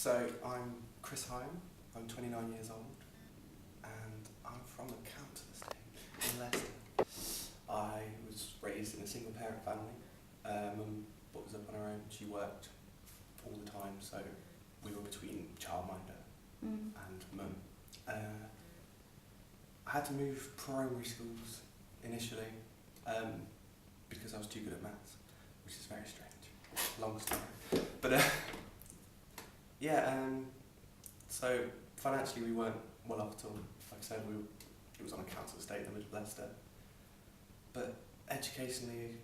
So I'm Chris Hiam, I'm 29 years old, and I'm from the council estate in Leicester. I was raised in a single parent family. Mum brought us up on her own. She worked all the time, so we were between childminder and mum. I had to move primary schools initially because I was too good at maths, which is very strange. Long story. But so financially we weren't well off at all. Like I said, it was on a council estate in the middle of Leicester. But educationally,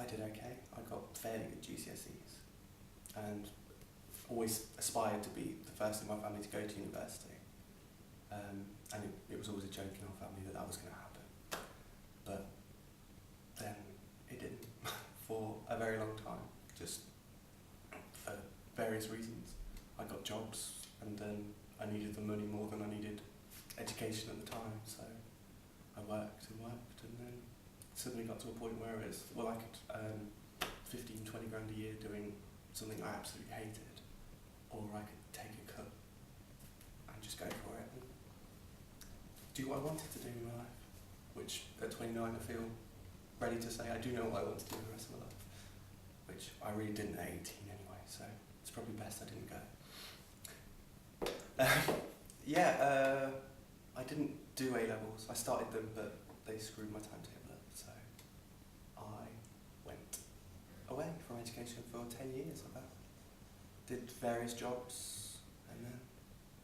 I did okay. I got fairly good GCSEs and always aspired to be the first in my family to go to university. And it was always a joke in our family that was going to happen. But then it didn't for a very long time, just for various reasons. I got jobs and then I needed the money more than I needed education at the time, so I worked and then suddenly got to a point where I could 15, 20 grand a year doing something I absolutely hated, or I could take a cut and just go for it and do what I wanted to do in my life, which at 29 I feel ready to say I do know what I want to do the rest of my life, which I really didn't at 18 anyway, so it's probably best I didn't go. I didn't do A-levels. I started them, but they screwed my timetable up, so I went away from education for 10 years like that. Did various jobs, and then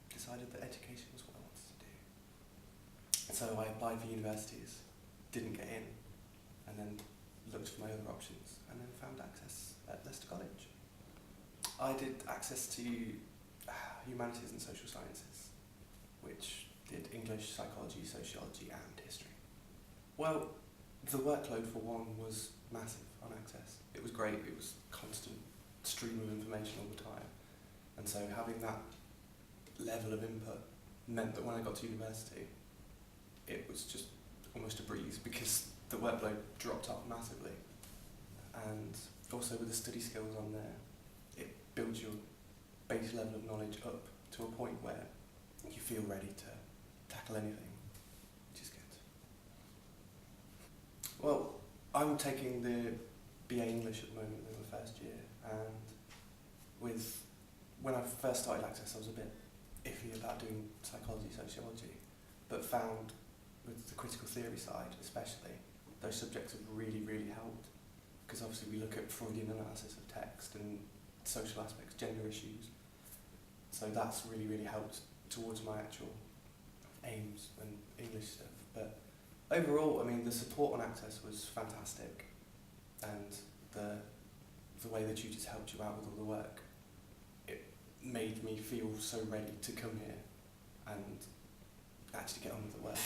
decided that education was what I wanted to do. So I applied for universities, didn't get in, and then looked for my other options, and then found access at Leicester College. I did access to humanities and social sciences, which did English, psychology, sociology and history. Well, the workload for one was massive on access. It was great, it was constant stream of information all the time. And so having that level of input meant that when I got to university, it was just almost a breeze because the workload dropped off massively. And also with the study skills on there, it builds your base level of knowledge up to a point where you feel ready to tackle anything, which is good. Well, I'm taking the BA English at the moment in the first year, and when I first started Access I was a bit iffy about doing psychology, sociology, but found with the critical theory side especially, those subjects have really, really helped, because obviously we look at Freudian analysis of text and social aspects, gender issues. So that's really, really helped towards my actual aims and English stuff. But overall, I mean, the support on Access was fantastic, and the way the tutors helped you out with all the work, it made me feel so ready to come here and actually get on with the work.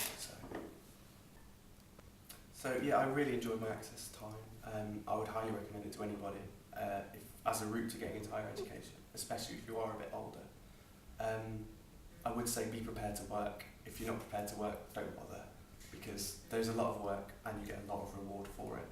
So yeah, I really enjoyed my Access time. I would highly recommend it to anybody as a route to getting into higher education, especially if you are a bit older. I would say be prepared to work. If you're not prepared to work, don't bother, because there's a lot of work and you get a lot of reward for it.